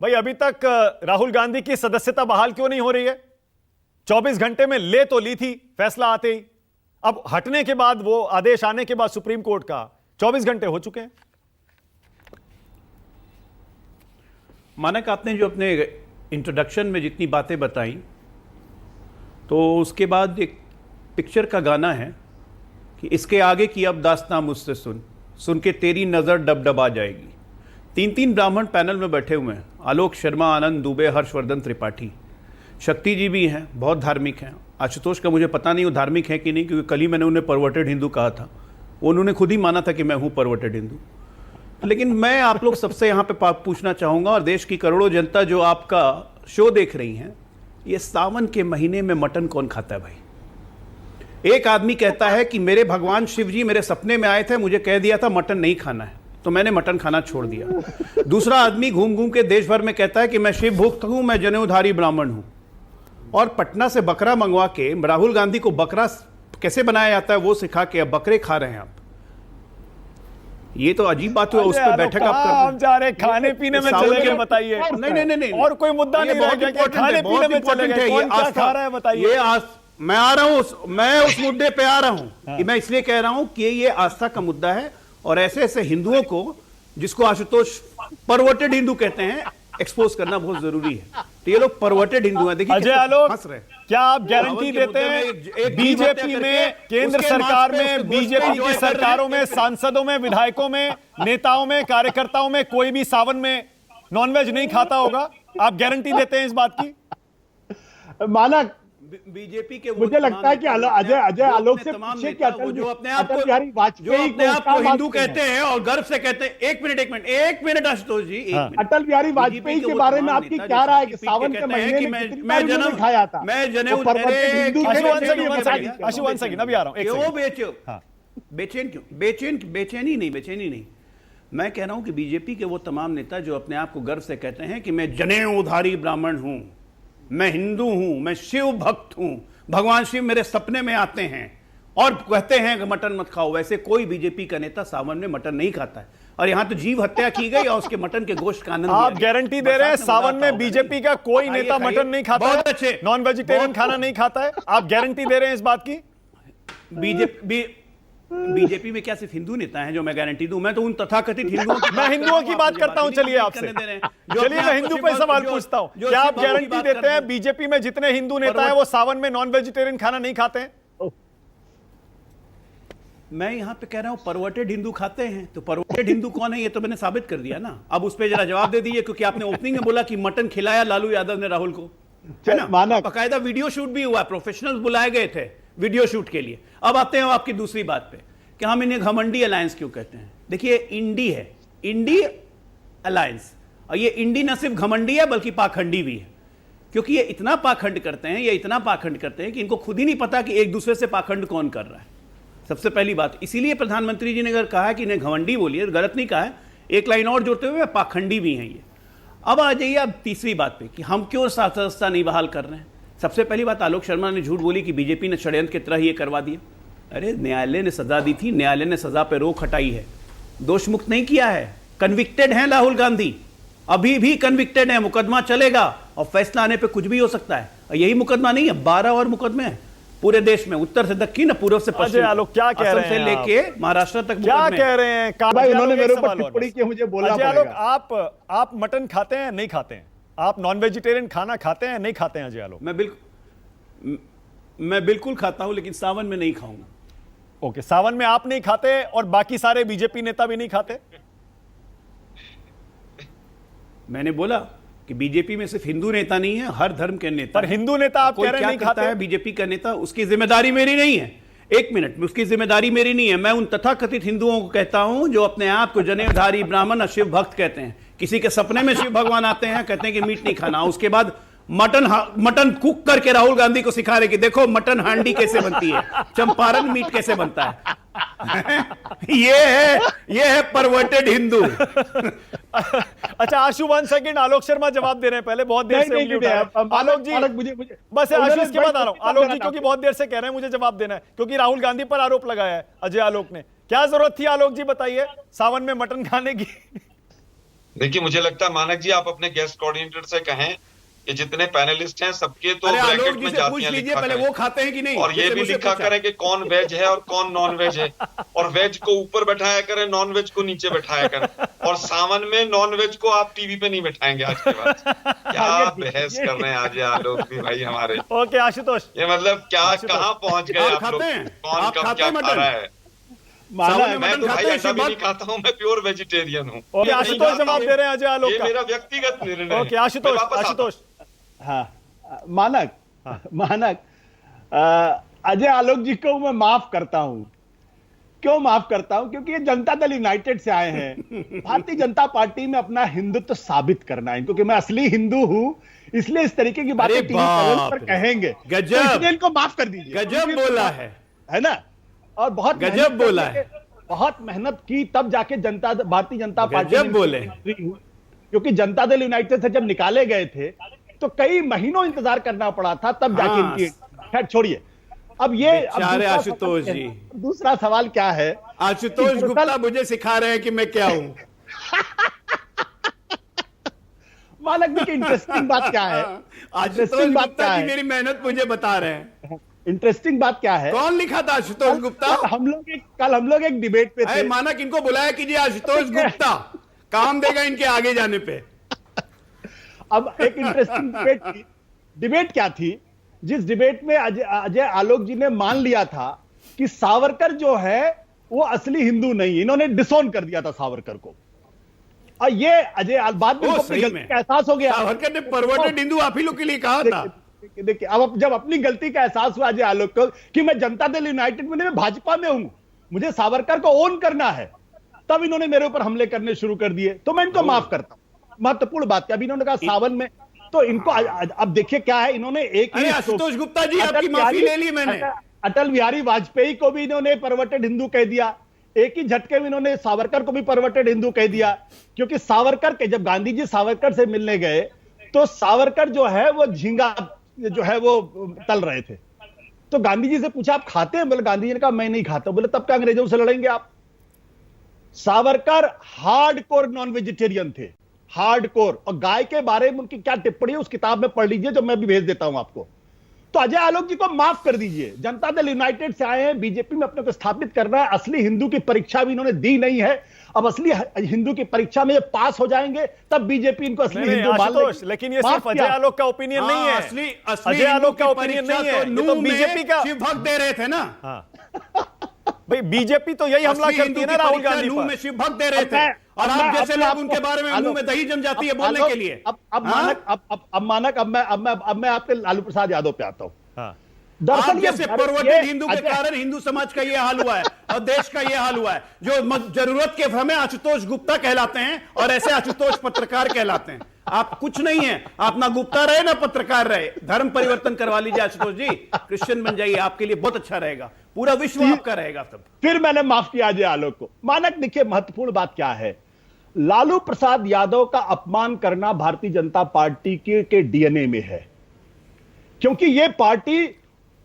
भाई अभी तक राहुल गांधी की सदस्यता बहाल क्यों नहीं हो रही है? 24 घंटे में ले तो ली थी फैसला आते ही, अब हटने के बाद, वो आदेश आने के बाद सुप्रीम कोर्ट का 24 घंटे हो चुके हैं। मानक, आपने जो अपने इंट्रोडक्शन में जितनी बातें बताई, तो उसके बाद एक पिक्चर का गाना है कि इसके आगे की अब दास्तां मुझसे सुन, सुन के तेरी नज़र डबडबा जाएगी। 3 ब्राह्मण पैनल में बैठे हुए हैं, आलोक शर्मा, आनंद दुबे, हर्षवर्धन त्रिपाठी। शक्ति जी भी हैं, बहुत धार्मिक हैं। आशुतोष का मुझे पता नहीं वो धार्मिक है कि नहीं, क्योंकि कल ही मैंने उन्हें परवर्टेड हिंदू कहा था, उन्होंने खुद ही माना था कि मैं हूँ परवर्टेड हिंदू। लेकिन मैं आप लोग सबसे यहाँ पे पूछना चाहूँगा, और देश की करोड़ों जनता जो आपका शो देख रही हैं, ये सावन के महीने में मटन कौन खाता है भाई? एक आदमी कहता है कि मेरे भगवान शिव जी मेरे सपने में आए थे, मुझे कह दिया था मटन नहीं खाना है, तो मैंने मटन खाना छोड़ दिया। दूसरा आदमी घूम घूम के देश भर में कहता है कि मैं शिव भक्त हूं, मैं जनेऊधारी ब्राह्मण हूं, और पटना से बकरा मंगवा के राहुल गांधी को बकरा कैसे बनाया जाता है वो सिखा के अब बकरे खा रहे हैं आप। ये तो अजीब बात है। उस पर बैठक आप हम जा रहे खाने पीने में चले गए, बताइए। नहीं, और कोई मुद्दा नहीं रह गया, खाने पीने में चले गए, कौन क्या खा रहा है बताइए। मैं आ रहा हूं, मैं उस मुद्दे पे आ रहा हूं कि मैं इसलिए कह रहा हूं कि ये आस्था का मुद्दा है, और ऐसे ऐसे हिंदुओं को, जिसको आशुतोष परवर्टेड हिंदू कहते हैं, एक्सपोज करना बहुत जरूरी है। तो ये लोग परवर्टेड हिंदू हैं। देखिए अजय आलोक, हंस रहे, क्या आप गारंटी देते हैं बीजेपी में, केंद्र सरकार में, बीजेपी की सरकारों में, सांसदों में, विधायकों में, नेताओं में, कार्यकर्ताओं में कोई भी सावन में नॉनवेज नहीं खाता होगा? आप गारंटी देते हैं इस बात की? मानक, बीजेपी के मुझे लगता है कि अजय आलोक से पूछे कि जो अपने आप को हिंदू कहते हैं और गर्व से कहते हैं। एक मिनट आशुतोष जी, अटल बिहारी वाजपेयी के बारे में आपकी क्या राय है कि सावन के महीने में मैं जन्म खाया था, मैं जनेऊ अभी आ रहा हूं। क्यों बेचैनी नहीं, मैं कह रहा हूं कि बीजेपी के वो तमाम नेता जो अपने आप को गर्व से कहते हैं कि मैं जनेऊधारी ब्राह्मण हूं, मैं हिंदू हूं, मैं शिव भक्त हूं, भगवान शिव मेरे सपने में आते हैं, और कहते हैं कि मटन मत खाओ, वैसे कोई बीजेपी का नेता सावन में मटन नहीं खाता है। और यहां तो जीव हत्या की गई और उसके मटन के गोश्त का आनंद। आप गारंटी दे रहे हैं सावन में बीजेपी का कोई नेता मटन नहीं खाता? बहुत अच्छे, नॉन वेजिटेरियन खाना नहीं खाता है? आप गारंटी दे रहे हैं इस बात की? बीजेपी में क्या सिर्फ हिंदू नेता हैं जो मैं गारंटी दूं? मैं तो उन तथाकथित हिंदुओं मैं हिंदुओं की बात करता हूं। चलिए आपसे, चलिए मैं हिंदू पे सवाल पूछता हूं। क्या आप गारंटी देते हैं बीजेपी में जितने हिंदू नेता हैं वो सावन में नॉन वेजिटेरियन खाना नहीं खाते हैं? मैं यहां पे कह रहा हूं परवर्टेड हिंदू खाते हैं, तो परवर्टेड हिंदू कौन है ये तो मैंने साबित कर दिया ना। अब उस पर जरा जवाब दे दीजिए, क्योंकि आपने ओपनिंग में बोला कि मटन खिलाया लालू यादव ने राहुल को, है ना? बाकायदा वीडियो शूट भी हुआ, प्रोफेशनल्स बुलाए गए थे वीडियो शूट के लिए। अब आते हैं आपकी दूसरी बात पे कि हम इन्हें घमंडी अलायंस क्यों कहते हैं। देखिए, इंडी है, इंडी अलायंस, और ये इंडी न सिर्फ घमंडी है बल्कि पाखंडी भी है, क्योंकि ये इतना पाखंड करते हैं कि इनको खुद ही नहीं पता कि एक दूसरे से पाखंड कौन कर रहा है। सबसे पहली बात, इसीलिए प्रधानमंत्री जी ने अगर कहा कि इन्हें घमंडी बोलिए, गलत नहीं कहा है, एक लाइन और जोड़ते हुए पाखंडी भी हैं ये। अब आ जाइए अब तीसरी बात पे कि हम क्यों सदस्यता नहीं बहाल कर रहे हैं। सबसे पहली बात, आलोक शर्मा ने झूठ बोली कि बीजेपी ने षड्यंत्र की तरह ये करवा दिया। अरे न्यायालय ने सजा दी थी, न्यायालय ने सजा पे रोक हटाई है, दोष मुक्त नहीं किया है। कन्विक्टेड हैं राहुल गांधी, अभी भी कन्विक्टेड है, मुकदमा चलेगा और फैसला आने पे कुछ भी हो सकता है। और यही मुकदमा नहीं है, 12 और मुकदमे हैं पूरे देश में, उत्तर से दक्षिण, पूर्व से पश्चिम, आलोक क्या कह रहे हैं, से लेके महाराष्ट्र तक क्या कह रहे हैं? इन्होंने मेरे ऊपर टिप्पणी की, मुझे बोलना पड़ेगा। आप मटन खाते हैं नहीं खाते हैं? आप नॉन वेजिटेरियन खाना खाते हैं नहीं खाते हैं अजय आलोक? मैं बिल्कुल खाता हूं, लेकिन सावन में नहीं खाऊंगा। ओके, सावन में आप नहीं खाते और बाकी सारे बीजेपी नेता भी नहीं खाते? मैंने बोला कि बीजेपी में सिर्फ हिंदू नेता नहीं है, हर धर्म के नेता। पर हिंदू नेता आप कह रहे हैं नहीं खाते है बीजेपी का नेता, उसकी जिम्मेदारी मेरी नहीं है। एक मिनट, उसकी जिम्मेदारी मेरी नहीं है। मैं उन तथाकथित हिंदुओं को कहता हूं जो अपने आप को जनेऊधारी ब्राह्मण और शिव भक्त कहते हैं। किसी के सपने में शिव भगवान आते हैं, कहते हैं कि मीट नहीं खाना, उसके बाद मटन कुक करके राहुल गांधी को सिखा रहे कि देखो मटन हांडी कैसे बनती है, चंपारण मीट कैसे बनता है। ये है परवर्टेड हिंदू। अच्छा आशु, 1 सेकंड, आलोक शर्मा जवाब दे रहे हैं पहले, बहुत देर से उंगली उठा रहे हैं। आलोक जी मुझे बस आशु, इसके बाद आ रहा हूं। आलोक जी क्योंकि बहुत देर से कह रहे हैं मुझे जवाब देना है, क्योंकि राहुल गांधी पर आरोप लगाया है अजय आलोक ने। क्या जरूरत थी आलोक जी बताइए सावन में मटन खाने की? देखिए, मुझे लगता है मानक जी आप अपने गेस्ट कोऑर्डिनेटर से कहें कि जितने पैनलिस्ट हैं सबके तो अरे ब्रैकेट आलोक जी में से जातियां पूछ लीजिए लिखा पहले करें वो खाते हैं कि नहीं, और ये जैसे भी मुझसे लिखा पूछा। करें कि कौन वेज है और कौन नॉन वेज है, और वेज को ऊपर बैठाया करें, नॉन वेज को नीचे बैठाया करें, और सावन में नॉन वेज को आप टीवी पे नहीं बैठाएंगे आज के बाद। क्या बहस कर रहे हैं आज ये आलोक भी भाई हमारे। ओके आशुतोष, ये मतलब क्या कहाँ पहुंच गए आप आप लोग, खाते हैं? कौन आप कब खाते क्या हैं खा मटन? रहा है। सावन में मैं मटन तो भाई खाते हैं अंडा भी नहीं शिवभक्त? खाता हूँ, मैं प्योर वेजिटेरियन हूँ। ओके आशुतोष जवाब दे रहे हैं अजय आलोक ये का। मेरा व्यक्तिगत निर्णय है। ओके मैं आशुतोष, वापस आता हूं। आशुतोष हाँ मानक अजय आलोक जी को मैं माफ करता हूं। क्यों माफ करता हूं? क्योंकि ये जनता दल यूनाइटेड से आए हैं। भारतीय जनता पार्टी में अपना हिंदुत्व साबित करना है, क्योंकि मैं असली हिंदू हूं, इसलिए इस तरीके की बातें अरे टीवी चैनल बाप पर रे। कहेंगे। गजब। तो इसलिए इनको माफ कर दीजिए। गजब बोला है ना? और बहुत गजब मेहनत बोला करके, है। बहुत मेहनत की तब जाके भारतीय जनता पार्टी गजब में बोले। क्योंकि जनता दल यूनाइटेड से जब निकाले गए थे तो कई महीनों इंतजार करना पड़ा था, तब जाके हाँ। इनकी, खैर छोड़िए। अब ये बेचारे दूसरा आशुतोष सवाल जी। है। दूसरा सवाल क्या है? आशुतोष कि गुप्ता मुझे सिखा रहे हैं कि मैं क्या हूं। मानक जी की इंटरेस्टिंग बात क्या है? आशुतोष इंटरेस्टिंग बात गुप्ता क्या जी है? मेरी मेहनत मुझे बता रहे हैं। इंटरेस्टिंग बात क्या है? कौन लिखा था आशुतोष गुप्ता? कल हम लोग एक डिबेट पे अरे थे। मानक इनको बुलाया कीजिए, आशुतोष गुप्ता काम देगा इनके आगे जाने पे। अब एक इंटरेस्टिंग डिबेट थी। डिबेट क्या थी? जिस डिबेट में अजय आलोक जी ने मान लिया था कि सावरकर जो है वो असली हिंदू नहीं, इन्होंने डिसोन कर दिया था सावरकर को। और ये बाद में इनको अपनी गलती का एहसास हो गया। सावरकर ने परवर्टेड हिंदू आप ही लोग के लिए कहा था। देखिए अब जब अपनी गलती का एहसास हुआ अजय आलोक को कि मैं जनता दल यूनाइटेड में नहीं, मैं भाजपा में हूं, मुझे सावरकर को ओन करना है, तब इन्होंने मेरे ऊपर हमले करने शुरू कर दिए। तो मैं इनको माफ करता हूं। महत्वपूर्ण बात क्या, अभी इन्होंने कहा सावन में, तो इनको अब देखिए क्या है, इन्होंने एक ही आशुतोष गुप्ता जी आपकी माफी ले ली मैंने। अटल बिहारी वाजपेयी को भी इन्होंने परवर्टेड हिंदू कह दिया। एक ही झटके में इन्होंने सावरकर को भी परवर्टेड हिंदू कह दिया। क्योंकि सावरकर के जब गांधी जी सावरकर से मिलने गए तो सावरकर जो है वो झींगा जो है वो तल रहे थे। तो गांधी जी से पूछा आप खाते हैं? बोले, गांधी जी ने कहा मैं नहीं खाता। बोले तब क्या अंग्रेजों से लड़ेंगे आप? सावरकर हार्डकोर नॉन वेजिटेरियन थे, हार्डकोर। और गाय के बारे में उनकी क्या टिप्पणी है उस किताब में पढ़ लीजिए, जो मैं भी भेज देता हूं आपको। तो अजय आलोक जी को माफ कर दीजिए। जनता दल यूनाइटेड से आए हैं, बीजेपी में अपने को स्थापित करना है। असली हिंदू की परीक्षा भी इन्होंने दी नहीं है। अब असली हिंदू की परीक्षा में ये पास हो जाएंगे तब बीजेपी इनको असली हिंदू मान लेगी। लेकिन ये सिर्फ अजय आलोक का ओपिनियन नहीं है। असली अजय आलोक का ओपिनियन नहीं है, ये तो बीजेपी का। शिव भक्त दे रहे थे ना। भाई बीजेपी तो यही हमला करती है ना राहुल गांधी पर। में शिव भक्त दे रहे थे, और आप जैसे लोग उनके बारे में मुंह में दही जम जाती है बोलने के लिए। अब मैं आपके लालू प्रसाद यादव पे आता हूं। दरअसल जैसे परवर्टेड हिंदू के कारण हिंदू समाज का यह हाल हुआ है और देश का यह हाल हुआ है। जो जरूरत के समय आशुतोष गुप्ता कहलाते हैं और ऐसे आशुतोष पत्रकार कहलाते हैं। आप कुछ नहीं है, आप ना गुप्ता रहे ना पत्रकार रहे, धर्म परिवर्तन करवा लीजिए आशुतोष जी, क्रिश्चियन बन जाइए, आपके लिए बहुत अच्छा रहेगा, पूरा विश्व आपका रहेगा तब। फिर मैंने माफ किया अजय आलोक को। मानक देखिए महत्वपूर्ण बात क्या है, लालू प्रसाद यादव का अपमान करना भारतीय जनता पार्टी के डीएनए में है। क्योंकि यह पार्टी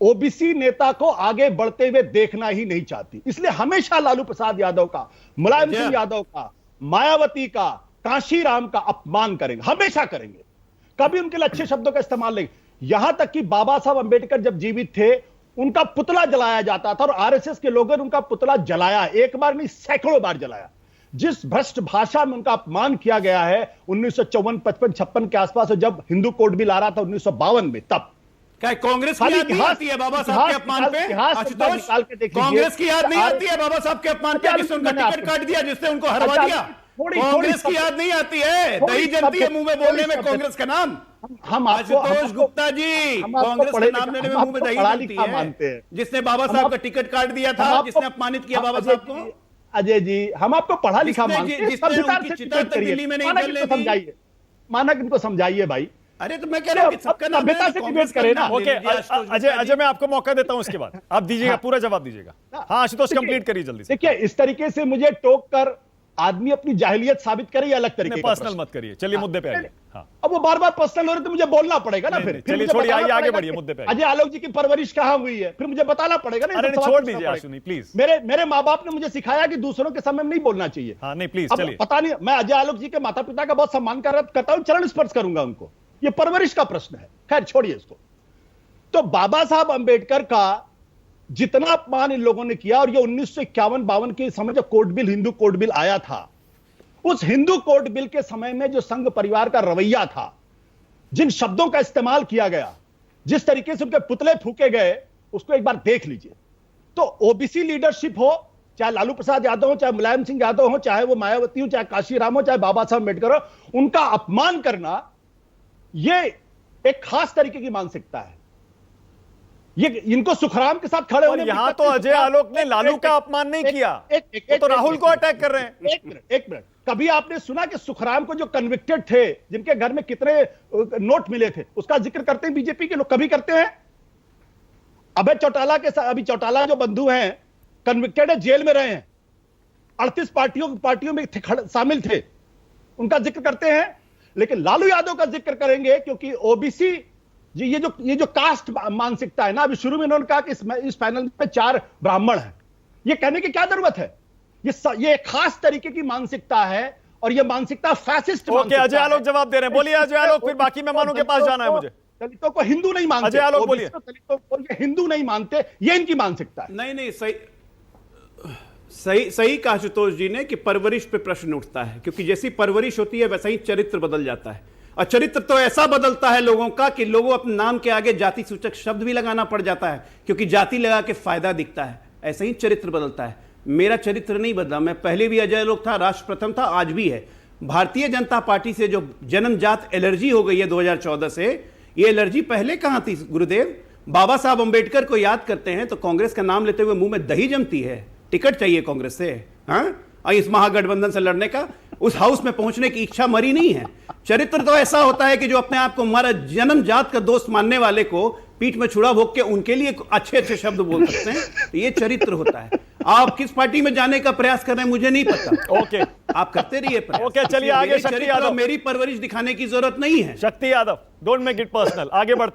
ओबीसी नेता को आगे बढ़ते हुए देखना ही नहीं चाहती, इसलिए हमेशा लालू प्रसाद यादव का, मुलायम सिंह यादव का, मायावती का, कांशीराम का अपमान करेंगे, हमेशा करेंगे। कभी उनके लिए अच्छे शब्दों का इस्तेमाल नहीं। यहां तक कि बाबा साहब अंबेडकर जब जीवित थे उनका पुतला जलाया जाता था और आरएसएस के लोगों ने उनका पुतला जलाया, एक बार नहीं सैकड़ों बार जलाया। जिस भ्रष्ट भाषा में उनका अपमान किया गया है 1954, 55, 56 के आसपास, जब हिंदू कोड बिल आ रहा था 1952 में, तब क्या कांग्रेस की याद नहीं आती है बाबा साहब के अपमान पे? आशुतोष, कांग्रेस की याद नहीं आती है बाबा साहब के अपमान पे, जिसने उनका टिकट काट दिया, जिसने उनको हरवा दिया? कांग्रेस की याद नहीं आती है? दही जमती है मुंह में बोलने में कांग्रेस का नाम। हम आशुतोष गुप्ता जी, कांग्रेस का नाम लेने में मुंह में दही जमती है। जिसने बाबा साहब का टिकट काट दिया था, जिसने अपमानित किया बाबा साहब को। अजय जी, हम आपको पढ़ा लिखा मानते हैं, दिल्ली में नहीं समझाइए, मानक इनको समझाइए भाई। अरे तो मैं कह रहा हूं कि सबका नाम सभ्यता से डिबेट करें ना। ओके अजय मैं आपको मौका देता हूं, इसके बाद आप दीजिएगा, पूरा जवाब दीजिएगा। हाँ आशुतोष कंप्लीट करिए जल्दी से। देखिए इस तरीके से मुझे टोक कर आदमी अपनी जाहिलियत साबित करे, ये अलग तरीके का पर्सनल प्रश्न। मत करिए, चलिए मुद्दे पे आइए। हाँ अब वो बार बार पर्सनल हो रहे तो मुझे बोलना पड़ेगा ना, नहीं, फिर नहीं, फिर चलिए मुझे छोड़िए, बताना आइए आगे पड़ेगा बढ़िए, कि मुद्दे पे आइए। अजय आलोक जी की परवरिश कहां हुई है, फिर मुझे बताना पड़ेगा ना। अरे तो नहीं, सवाल छोड़ पूछना दीजिए पड़ेगा। आशुनी, प्लीज। मेरे माँ बाप ने मुझे सिखाया कि दूसरों के सामने में नहीं बोलना चाहिए। हाँ नहीं, प्लीज अब चलिए। पता नहीं, मैं अजय आलोक जी के माता पिता का बहुत सम्मान करता हूं, चरण स्पर्श करूंगा उनको, ये परवरिश का प्रश्न है, खैर छोड़िए इसको। तो बाबा साहब अंबेडकर का जितना अपमान इन लोगों ने किया, और ये 1951-52 के समय जो court bill, Hindu court bill आया था, उस हिंदू कोर्ट बिल के समय में जो संघ परिवार का रवैया था, जिन शब्दों का इस्तेमाल किया गया, जिस तरीके से उनके पुतले फूके गए, उसको एक बार देख लीजिए। तो ओबीसी लीडरशिप हो, चाहे लालू प्रसाद यादव हो, चाहे मुलायम सिंह यादव हो, चाहे वो मायावती हो, चाहे काशीराम हो, चाहे बाबा साहब अम्बेडकर हो, उनका अपमान करना ये एक खास तरीके की मानसिकता है। ये इनको सुखराम के साथ खड़े और होने यहां तो अजय आलोक ने लालू का अपमान नहीं किया, वो तो राहुल को अटैक कर रहे हैं। एक मिनट, कभी आपने सुना कि सुखराम को जो कन्विक्टेड थे, जिनके घर में कितने नोट मिले थे, उसका जिक्र करते हैं बीजेपी के लोग? कभी करते हैं? अभय चौटाला के साथ, अभी चौटाला जो बंधु हैं, कन्विक्टेड है, जेल में रहे हैं, 38 पार्टियों में शामिल थे, उनका जिक्र करते हैं। लेकिन लालू यादव का जिक्र करेंगे क्योंकि ओबीसी जी, ये जो कास्ट मानसिकता है ना, अभी शुरू में इन्होंने कहा कि इस पैनल में 4 ब्राह्मण हैं, ये कहने की क्या जरूरत है? ये खास तरीके की मानसिकता है, और ये मानसिकता फैसिस्ट ओके, अजय आलोक जवाब दे रहे हैं, बोलिए अजय आलोक, फिर बाकी मेहमानों के पास जाना है मुझे। दलितों को हिंदू नहीं मानते, अजय आलोक बोलिए। दलितों को ये हिंदू नहीं मानते, ये इनकी मानसिकता है। नहीं, सही कहा आशुतोष जी ने कि परवरिश पे प्रश्न उठता है, क्योंकि जैसी परवरिश होती है वैसा ही चरित्र बदल जाता है। और चरित्र तो ऐसा बदलता है लोगों का कि लोगों अपने नाम के आगे जाति सूचक शब्द भी लगाना पड़ जाता है, क्योंकि जाति लगा के फायदा दिखता है। ऐसा ही चरित्र बदलता है। मेरा चरित्र नहीं बदला, मैं पहले भी अजय आलोक था, राष्ट्र प्रथम था, आज भी है। भारतीय जनता पार्टी से जो जन्मजात एलर्जी हो गई है 2014 से, ये एलर्जी पहले कहां थी गुरुदेव? बाबा साहब अंबेडकर को याद करते हैं तो कांग्रेस का नाम लेते हुए मुंह में दही जमती है। टिकट चाहिए कांग्रेस से, हाँ, इस महागठबंधन से लड़ने का, उस हाउस में पहुंचने की इच्छा मरी नहीं है। चरित्र तो ऐसा होता है कि जो अपने आप को हमारा जन्मजात का दोस्त मानने वाले को पीठ में छुरा भोग के उनके लिए अच्छे अच्छे शब्द बोल सकते हैं, तो ये चरित्र होता है। आप किस पार्टी में जाने का प्रयास कर रहे हैं मुझे नहीं पता। ओके, आप करते रहिए प्रयास। ओके, चलिए आगे। शक्ति यादव, मेरी परवरिश दिखाने की जरूरत नहीं है। शक्ति Yadav, don't make it personal, आगे बढ़ते